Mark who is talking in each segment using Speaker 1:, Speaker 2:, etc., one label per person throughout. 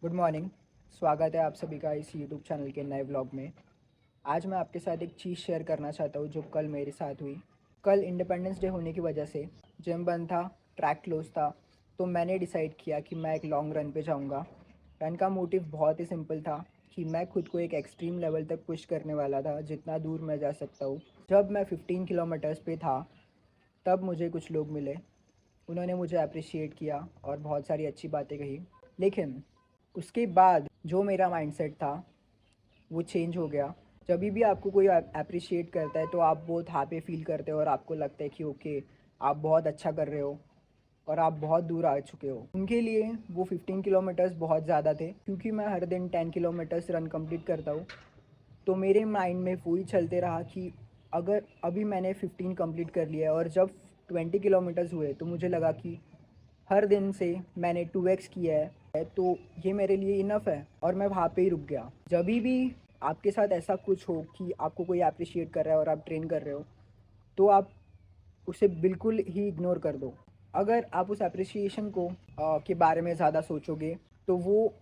Speaker 1: Good morning. स्वागत है आप सभी का इस यूट्यूब चैनल के नए व्लॉग में। आज मैं आपके साथ एक चीज़ शेयर करना चाहता हूँ जो कल मेरे साथ हुई। कल इंडिपेंडेंस डे होने की वजह से जिम बंद था, ट्रैक क्लोज था, तो मैंने डिसाइड किया कि मैं एक लॉन्ग रन पे जाऊँगा। रन का मोटिव बहुत ही सिंपल था कि मैं खुद को एक एक्सट्रीम लेवल तक पुश करने वाला था, जितना दूर मैं जा सकता हूँ। जब मैं 15 किलोमीटर्स पे था तब मुझे कुछ लोग मिले, उन्होंने मुझे अप्रिशिएट किया और बहुत सारी अच्छी बातें कही। लेकिन उसके बाद जो मेरा माइंडसेट था वो चेंज हो गया। जब भी आपको कोई अप्रिशिएट करता है तो आप बहुत हैप्पी फील करते हो और आपको लगता है कि ओके, आप बहुत अच्छा कर रहे हो और आप बहुत दूर आ चुके हो। उनके लिए वो 15 किलोमीटर्स बहुत ज़्यादा थे, क्योंकि मैं हर दिन 10 किलोमीटर्स रन कंप्लीट करता हूँ। तो मेरे माइंड में वही चलते रहा कि अगर अभी मैंने 15 कंप्लीट कर लिया है और जब 20 किलोमीटर्स हुए तो मुझे लगा कि हर दिन से मैंने 2x किया है, तो ये मेरे लिए इनफ है और मैं वहाँ पे ही रुक गया। जब भी आपके साथ ऐसा कुछ हो कि आपको कोई अप्रिशिएट कर रहा है और आप ट्रेन कर रहे हो, तो आप उसे बिल्कुल ही इग्नोर कर दो। अगर आप उस अप्रिसिएशन को के बारे में ज़्यादा सोचोगे तो वो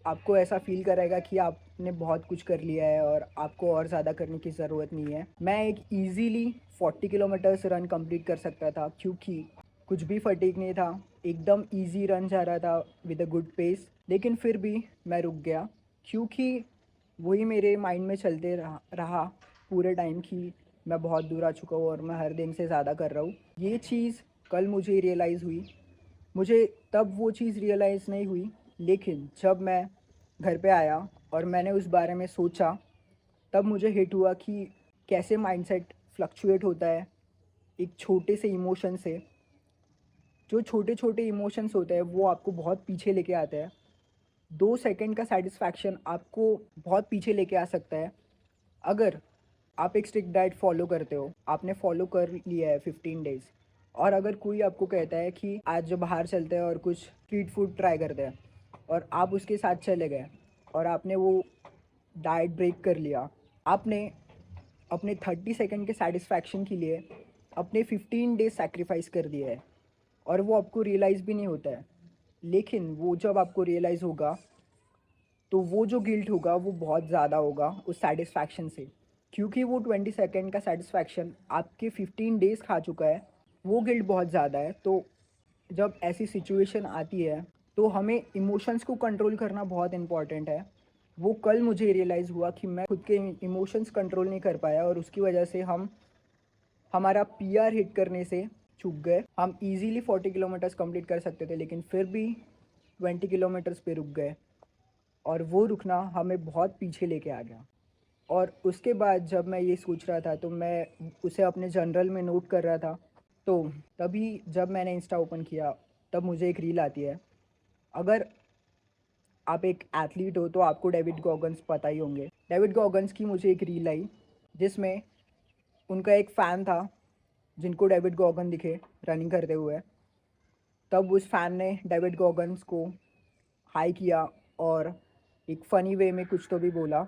Speaker 1: आपको ऐसा फ़ील कराएगा कि आपने बहुत कुछ कर लिया है और आपको और ज़्यादा करने की ज़रूरत नहीं है। मैं एक ईज़िली 40 किलोमीटर्स रन कंप्लीट कर सकता था, क्योंकि कुछ भी फटीग नहीं था, एकदम ईज़ी रन जा रहा था विद अ गुड पेस। लेकिन फिर भी मैं रुक गया, क्योंकि वही मेरे माइंड में चलते रहा पूरे टाइम कि मैं बहुत दूर आ चुका हूँ और मैं हर दिन से ज़्यादा कर रहा हूँ। ये चीज़ कल मुझे रियलाइज़ हुई। मुझे तब वो चीज़ रियलाइज़ नहीं हुई, लेकिन जब मैं घर पे आया और मैंने उस बारे में सोचा, तब मुझे हिट हुआ कि कैसे माइंडसेट फ्लक्चुएट होता है एक छोटे से इमोशन से। जो छोटे छोटे इमोशंस होते हैं वो आपको बहुत पीछे लेके आते हैं। 2 सेकंड का सेटिस्फैक्शन आपको बहुत पीछे लेके आ सकता है। अगर आप एक स्ट्रिक्ट डाइट फॉलो करते हो, आपने फॉलो कर लिया है 15 डेज़, और अगर कोई आपको कहता है कि आज जो बाहर चलते हैं और कुछ स्ट्रीट फूड ट्राई करते हैं, और आप उसके साथ चले गए और आपने वो डाइट ब्रेक कर लिया, आपने अपने 30 सेकंड के सेटिस्फैक्शन के लिए अपने 15 डेज सेक्रीफाइस कर दिया है, और वो आपको रियलाइज़ भी नहीं होता है। लेकिन वो जब आपको रियलाइज़ होगा तो वो जो गिल्ट होगा वो बहुत ज़्यादा होगा उस सेटिस्फैक्शन से, क्योंकि वो 20 सेकंड का सेटिस्फैक्शन आपके 15 डेज़ खा चुका है। वो गिल्ट बहुत ज़्यादा है। तो जब ऐसी सिचुएशन आती है तो हमें इमोशंस को कंट्रोल करना बहुत इम्पॉर्टेंट है। वो कल मुझे रियलाइज़ हुआ कि मैं खुद के इमोशंस कंट्रोल नहीं कर पाया और उसकी वजह से हमारा पीआर हिट करने से चूक गए। हम इजीली 40 किलोमीटर्स कंप्लीट कर सकते थे, लेकिन फिर भी 20 किलोमीटर्स पे रुक गए, और वो रुकना हमें बहुत पीछे लेके आ गया। और उसके बाद जब मैं ये सोच रहा था तो मैं उसे अपने जर्नल में नोट कर रहा था। तो तभी जब मैंने इंस्टा ओपन किया तब मुझे एक रील आती है। अगर आप एक एथलीट हो तो आपको डेविड गॉगन्स पता ही होंगे। डेविड गॉगन्स की मुझे एक रील आई जिसमें उनका एक फ़ैन था जिनको डेविड गॉगन दिखे रनिंग करते हुए। तब उस फ़ैन ने डेविड गॉगन्स को हाई किया और एक फ़नी वे में कुछ तो भी बोला।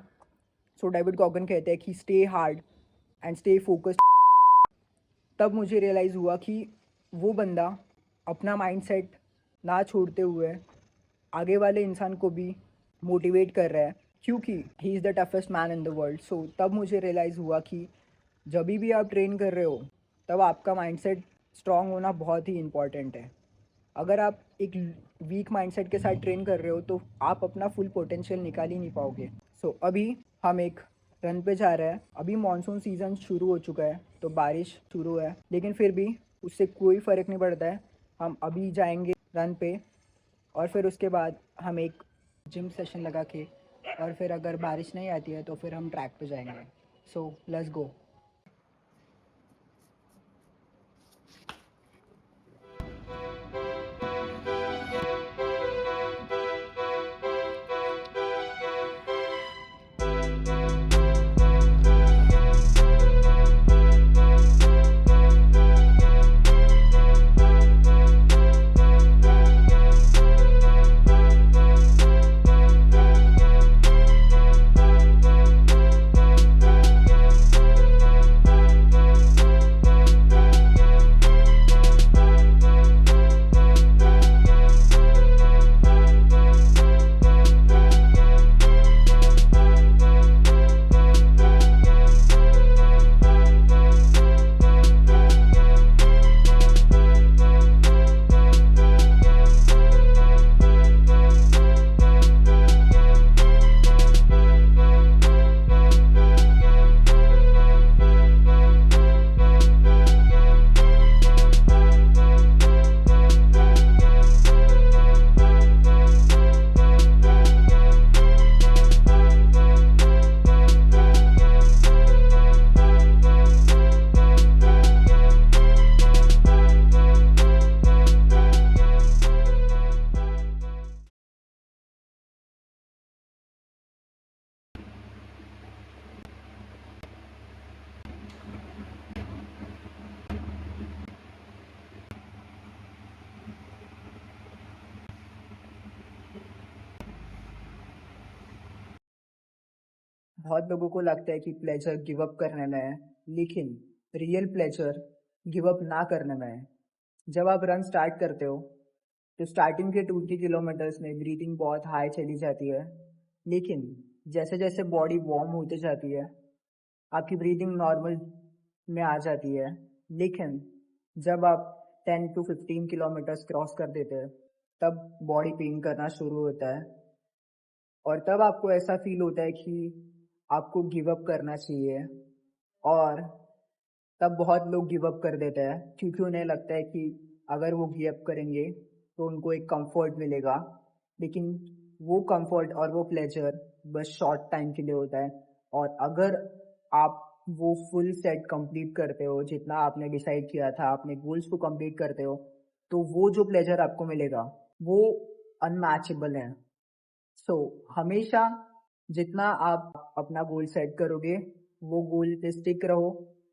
Speaker 1: सो डेविड गॉगन कहते हैं कि stay hard and stay focused. तब मुझे रियलाइज़ हुआ कि वो बंदा अपना माइंडसेट ना छोड़ते हुए आगे वाले इंसान को भी मोटिवेट कर रहा है, क्योंकि he is the toughest man in the world. So तब मुझे रियलाइज़ हुआ कि जब भी आप ट्रेन कर रहे हो तब आपका माइंडसेट स्ट्रांग होना बहुत ही इम्पॉर्टेंट है। अगर आप एक वीक माइंडसेट के साथ ट्रेन कर रहे हो तो आप अपना फुल पोटेंशियल निकाल ही नहीं पाओगे। सो अभी हम एक रन पे जा रहे हैं। अभी मॉनसून सीज़न शुरू हो चुका है तो बारिश शुरू है, लेकिन फिर भी उससे कोई फ़र्क नहीं पड़ता है। हम अभी जाएंगे रन पे और फिर उसके बाद हम एक जिम सेशन लगा के, और फिर अगर बारिश नहीं आती है तो फिर हम ट्रैक पे जाएंगे। So let's go. बहुत लोगों को लगता है कि प्लेजर गिव अप करने में है, लेकिन रियल प्लेजर गिव अप ना करने में है। जब आप रन स्टार्ट करते हो तो स्टार्टिंग के 2-3 किलोमीटर्स में ब्रीथिंग बहुत हाई चली जाती है, लेकिन जैसे जैसे बॉडी वार्म होती जाती है आपकी ब्रीदिंग नॉर्मल में आ जाती है। लेकिन जब आप 10 to 15 किलोमीटर्स क्रॉस कर देते हैं तब बॉडी पेन करना शुरू होता है और तब आपको ऐसा फील होता है कि आपको गिव अप करना चाहिए। और तब बहुत लोग गिव अप कर देते हैं क्योंकि उन्हें लगता है कि अगर वो गिव अप करेंगे तो उनको एक कंफर्ट मिलेगा, लेकिन वो कंफर्ट और वो प्लेजर बस शॉर्ट टाइम के लिए होता है। और अगर आप वो फुल सेट कंप्लीट करते हो, जितना आपने डिसाइड किया था, अपने गोल्स को कंप्लीट करते हो, तो वो जो प्लेजर आपको मिलेगा वो अनमैचेबल है। सो हमेशा जितना आप अपना गोल सेट करोगे वो गोल पे स्टिक रहो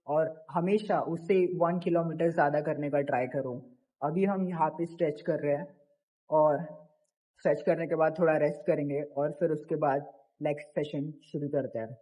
Speaker 1: और हमेशा उससे 1 किलोमीटर ज़्यादा करने का ट्राई करो। अभी हम यहाँ पे स्ट्रेच कर रहे हैं और स्ट्रेच करने के बाद थोड़ा रेस्ट करेंगे और फिर उसके बाद नेक्स्ट सेशन शुरू करते हैं।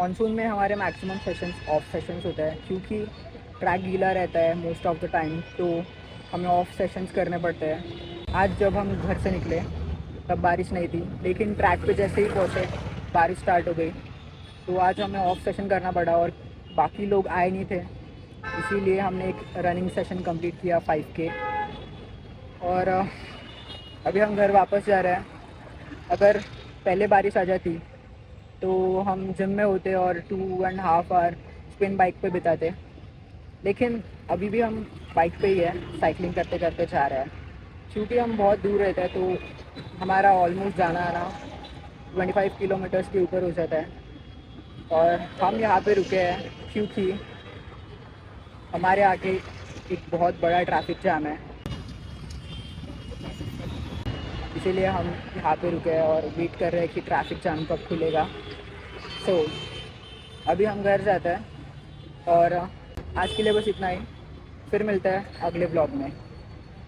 Speaker 1: मानसून में हमारे मैक्सिमम सेशंस ऑफ सेशंस होता है, क्योंकि ट्रैक गीला रहता है मोस्ट ऑफ द टाइम, तो हमें ऑफ सेशंस करने पड़ते हैं। आज जब हम घर से निकले तब बारिश नहीं थी, लेकिन ट्रैक पे जैसे ही पहुँचे बारिश स्टार्ट हो गई, तो आज हमें ऑफ सेशन करना पड़ा और बाकी लोग आए नहीं थे, इसीलिए हमने एक रनिंग सेशन कंप्लीट किया 5K। और अभी हम घर वापस जा रहे हैं। अगर पहले बारिश आ जाती तो हम जिम में होते और 2.5 आवर स्पिन बाइक पे बिताते, लेकिन अभी भी हम बाइक पे ही है, साइकिलिंग करते करते जा रहे हैं। क्योंकि हम बहुत दूर रहते हैं तो हमारा ऑलमोस्ट जाना आना 25 किलोमीटर्स के ऊपर हो जाता है। और हम यहाँ पे रुके हैं क्योंकि हमारे आगे एक बहुत बड़ा ट्रैफिक जाम है, इसीलिए हम यहाँ पे रुके हैं और वेट कर रहे हैं कि ट्रैफिक जाम कब खुलेगा। सो अभी हम घर जाते हैं और आज के लिए बस इतना ही। फिर मिलते हैं अगले ब्लॉग में।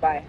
Speaker 1: बाय।